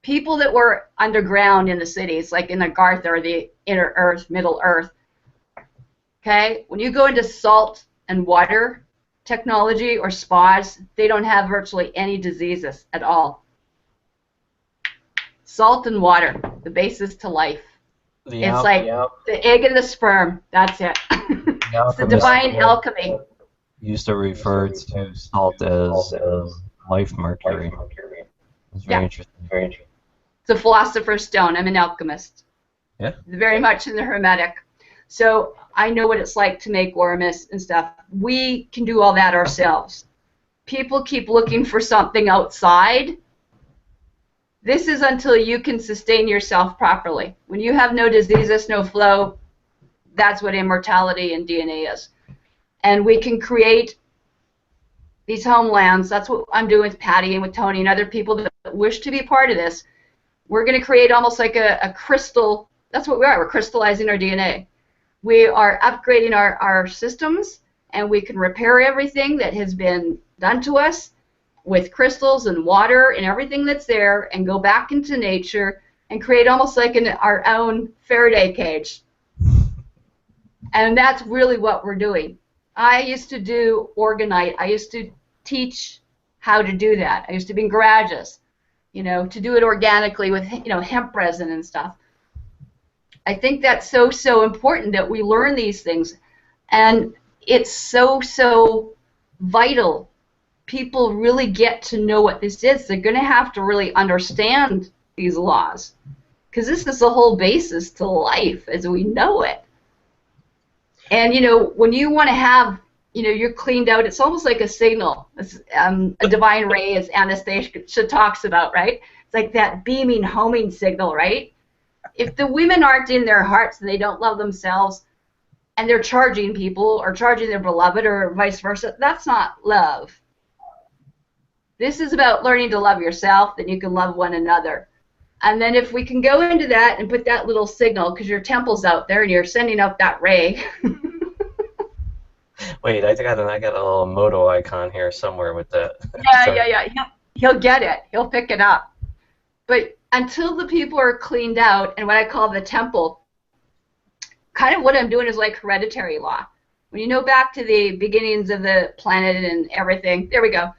People that were underground in the cities, like in the Garth or the inner earth, middle earth, okay, when you go into salt and water, technology or spas, they don't have virtually any diseases at all. Salt and water, the basis to life. It's like the egg and the sperm. That's it. It's the divine alchemy. Used to refer to salt as life mercury. It's very interesting. It's a philosopher's stone. I'm an alchemist. Yeah. Very much in the Hermetic. So I know what it's like to make ormus and stuff. We can do all that ourselves. People keep looking for something outside. This is until you can sustain yourself properly. When you have no diseases, no flow, that's what immortality and DNA is. And we can create these homelands. That's what I'm doing with Patty and with Tony and other people that wish to be part of this. We're going to create almost like a crystal. That's what we are. We're crystallizing our DNA. We are upgrading our systems, and we can repair everything that has been done to us with crystals and water and everything that's there, and go back into nature and create almost like our own Faraday cage. And that's really what we're doing. I used to do orgonite. I used to teach how to do that. I used to be in garages, to do it organically with, hemp resin and stuff. I think that's so important that we learn these things. And it's so vital. People really get to know what this is. They're going to have to really understand these laws, because this is the whole basis to life as we know it. And, when you want to have, you're cleaned out, it's almost like a signal. It's, a divine ray, as Anastasia talks about, right? It's like that beaming, homing signal, right? If the women aren't in their hearts and they don't love themselves, and they're charging people or charging their beloved or vice versa, that's not love. This is about learning to love yourself, then you can love one another. And then if we can go into that and put that little signal, because your temple's out there and you're sending out that ray. Wait, I got a little moto icon here somewhere with that. Yeah. He'll get it. He'll pick it up. But until the people are cleaned out, and what I call the temple, kind of what I'm doing is like hereditary law. When you know back to the beginnings of the planet and everything, there we go.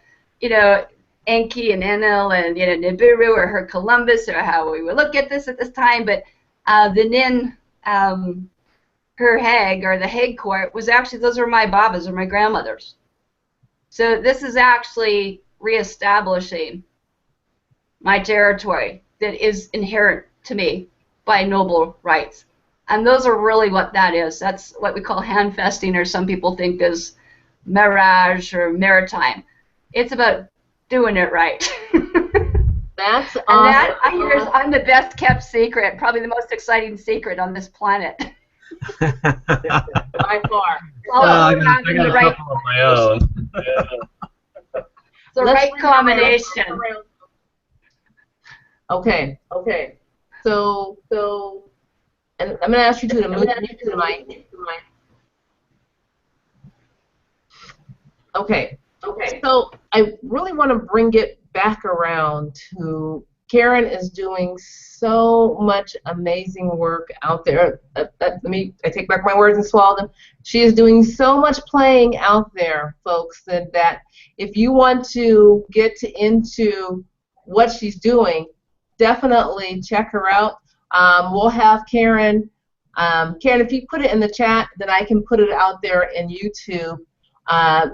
Enki and Enlil and Nibiru, or her Columbus, or how we would look at this at this time, but the Nin, her Hag, or the Hag court, was actually, those were my babas, or my grandmothers. So this is actually reestablishing my territory that is inherent to me by noble rights. And those are really what that is. That's what we call handfesting, or some people think is mirage or maritime. It's about doing it right. That's awesome. And that, I hear, is I'm the best kept secret, probably the most exciting secret on this planet. By far. I got a couple of my own. The right combination. Okay. So, and I'm going to ask you to move to the mic. Okay. So I really want to bring it back around to Karen is doing so much amazing work out there. I take back my words and swallow them. She is doing so much playing out there, folks, that if you want to get into what she's doing, definitely check her out. We'll have Karen. Karen, if you put it in the chat, then I can put it out there in YouTube.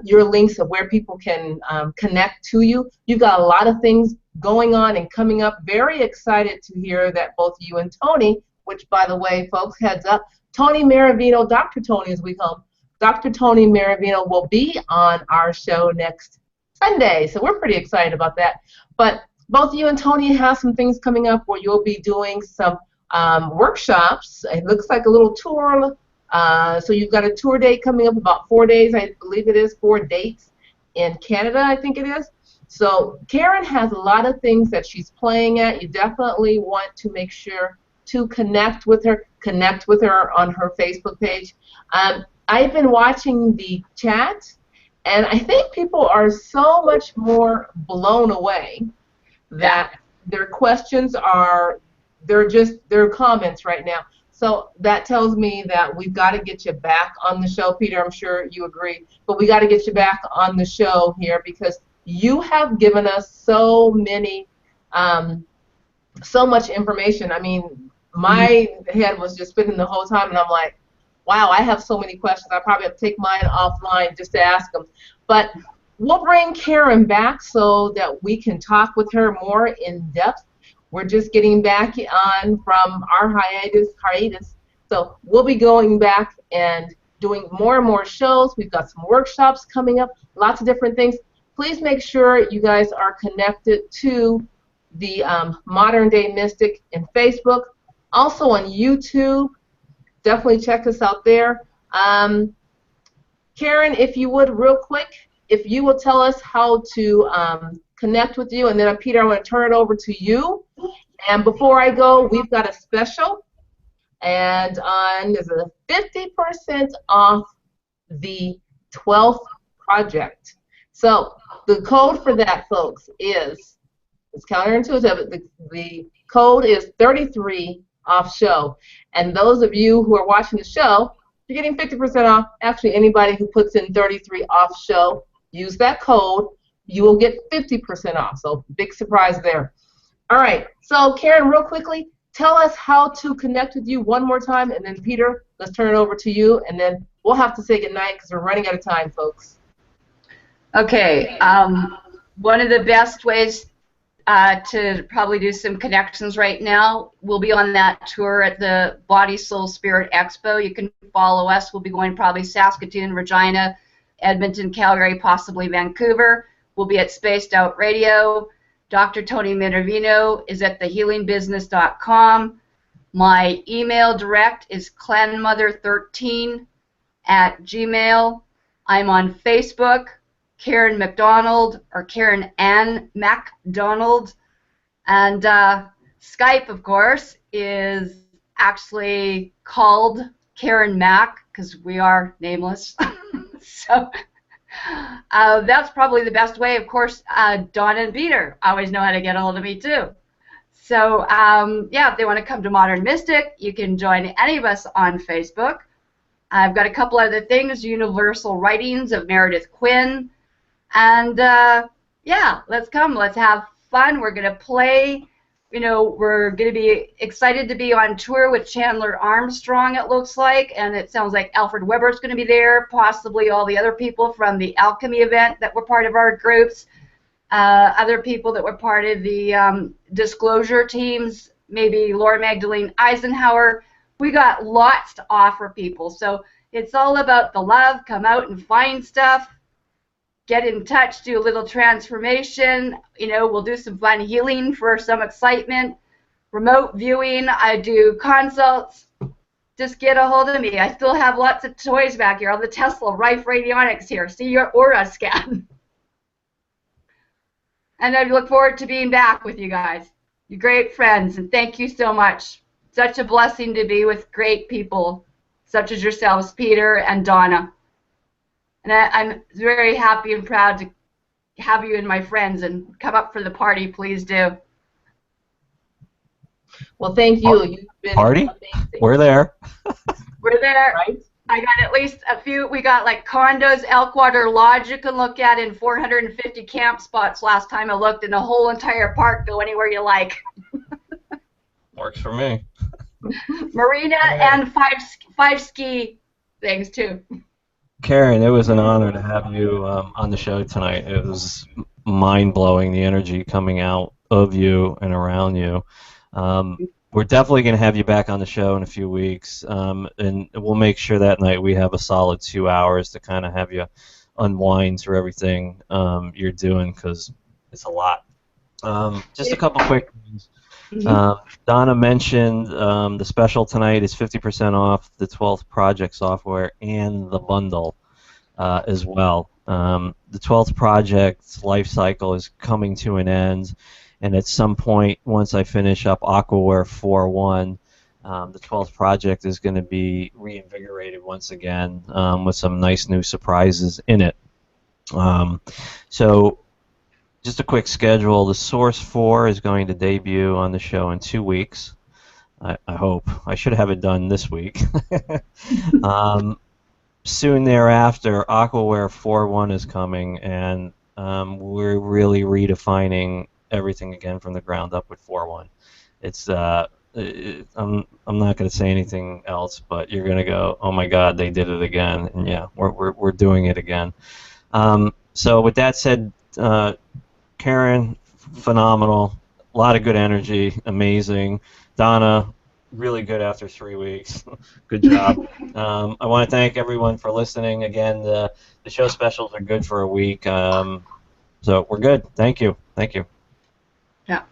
Your links of where people can connect to you. You've got a lot of things going on and coming up. Very excited to hear that both you and Tony, which, by the way, folks, heads up, Tony Maravino, Dr. Tony as we call him, Dr. Tony Maravino will be on our show next Sunday. So we're pretty excited about that. But both you and Tony have some things coming up where you'll be doing some workshops. It looks like a little tour. So you've got a tour date coming up, about 4 days, I believe it is, 4 dates in Canada, I think it is. So Karen has a lot of things that she's playing at. You definitely want to make sure to connect with her on her Facebook page. I've been watching the chat, and I think people are so much more blown away that their questions are, they're comments right now. So that tells me that we've got to get you back on the show, Peter. I'm sure you agree. But we got to get you back on the show here because you have given us so many, so much information. I mean, my head was just spinning the whole time, and I'm like, wow, I have so many questions. I probably have to take mine offline just to ask them. But we'll bring Karen back so that we can talk with her more in depth. We're just getting back on from our hiatus. So we'll be going back and doing more and more shows. We've got some workshops coming up, lots of different things. Please make sure you guys are connected to the Modern Day Mystic in Facebook. Also on YouTube. Definitely check us out there. Karen, if you would, real quick, if you will tell us how to connect with you, and then Peter, I want to turn it over to you. And before I go, we've got a special, and there's a 50% off the 12th project. So the code for that, folks, is, it's counterintuitive, the code is 33 off show. And those of you who are watching the show, you're getting 50% off. Actually, anybody who puts in 33 off show, use that code, you will get 50% off. So big surprise there. All right, so Karen, real quickly, tell us how to connect with you one more time, and then Peter, let's turn it over to you, and then we'll have to say goodnight because we're running out of time, folks. Okay, one of the best ways to probably do some connections right now, we'll be on that tour at the Body, Soul, Spirit Expo. You can follow us. We'll be going probably Saskatoon, Regina, Edmonton, Calgary, possibly Vancouver. We'll be at Spaced Out Radio. Dr. Tony Minervino is at thehealingbusiness.com. My email direct is clanmother13@gmail. I'm on Facebook, Karen McDonald, or Karen Ann McDonald. And Skype, of course, is actually called Karen Mac, because we are nameless. So that's probably the best way. Of course, Donna and Peter always know how to get a hold of me, too. So, yeah, if they want to come to Modern Mystic, you can join any of us on Facebook. I've got a couple other things, Universal Writings of Meredith Quinn. And, yeah, let's come. Let's have fun. We're going to play. You know, we're going to be excited to be on tour with Chandler Armstrong, it looks like. And it sounds like Alfred Weber's going to be there, possibly all the other people from the Alchemy event that were part of our groups, other people that were part of the disclosure teams, maybe Laura Magdalene Eisenhower. We got lots to offer people. So it's all about the love. Come out and find stuff. Get in touch, do a little transformation. You know, we'll do some fun healing for some excitement. Remote viewing, I do consults. Just get a hold of me. I still have lots of toys back here. All the Tesla Rife Radionics here. See your aura scan. And I look forward to being back with you guys. You're great friends, and thank you so much. Such a blessing to be with great people, such as yourselves, Peter and Donna. And I'm very happy and proud to have you and my friends, and come up for the party, please do. Well, thank you. You've been party? amazing. We're there. We're there. Right? I got at least a few. We got like condos, Elkwater Lodge you can look at, in 450 camp spots last time I looked, in the whole entire park. Go anywhere you like. Works for me. Marina and five ski things too. Karen, it was an honor to have you on the show tonight. It was mind-blowing, the energy coming out of you and around you. We're definitely going to have you back on the show in a few weeks, and we'll make sure that night we have a solid 2 hours to kind of have you unwind through everything you're doing, because it's a lot. Just a couple quick things. Donna mentioned the special tonight is 50% off the 12th project software and the bundle as well. The 12th project's life cycle is coming to an end, and at some point, once I finish up Aquaware 4.1, the 12th project is going to be reinvigorated once again with some nice new surprises in it. So just a quick schedule. The Source 4 is going to debut on the show in 2 weeks. I hope. I should have it done this week. Soon thereafter, Aquaware 4.1 is coming, and we're really redefining everything again from the ground up with 4.1. It's I'm not going to say anything else, but you're going to go, oh my God, they did it again, and yeah, we're doing it again. So with that said, Karen, phenomenal, a lot of good energy, amazing. Donna, really good after 3 weeks. Good job. I want to thank everyone for listening. Again, the show specials are good for a week. So we're good. Thank you. Thank you. Yeah.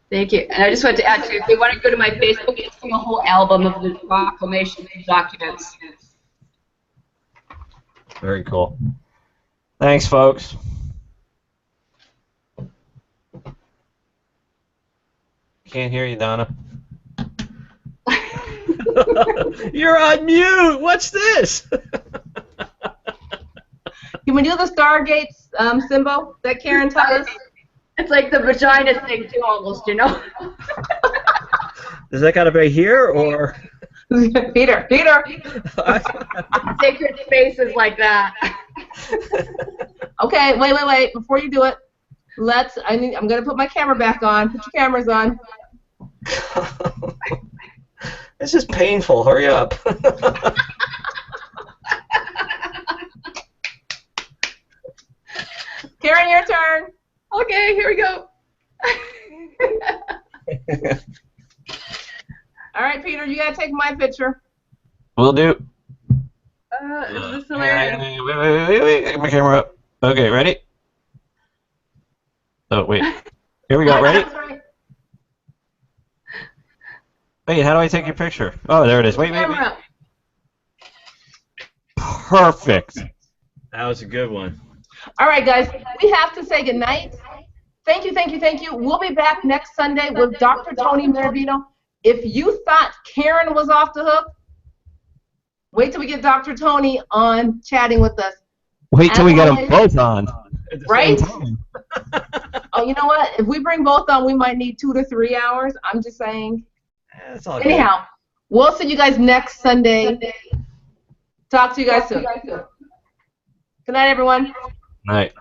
Thank you. And I just want to add, if you want to go to my Facebook, it's a whole album of the proclamation documents. Very cool. Thanks, folks. Can't hear you, Donna. You're on mute. What's this? Can we do the Stargates symbol that Karen taught us? It's like the vagina thing too, almost, you know. Does that gotta be here or? Peter. Sacred spaces like that. Okay, wait. Before you do it, I'm gonna put my camera back on. Put your cameras on. This is painful. Hurry up. Karen, your turn. Okay, here we go. All right, Peter, you gotta take my picture. Will do. Is this hilarious? Wait. Get my camera up. Okay, ready? Oh, wait. Here we go. Ready? Wait, how do I take your picture? Oh, there it is. Wait. Perfect. That was a good one. All right, guys, we have to say goodnight. Thank you. We'll be back next Sunday with Dr. Tony Maravino. If you thought Karen was off the hook, wait till we get Dr. Tony on chatting with us. Wait till we get them both on. Right? Oh, you know what? If we bring both on, we might need 2 to 3 hours. I'm just saying. That's all Anyhow, we'll see you guys next Sunday. Talk to you guys soon. Good night, everyone. Night.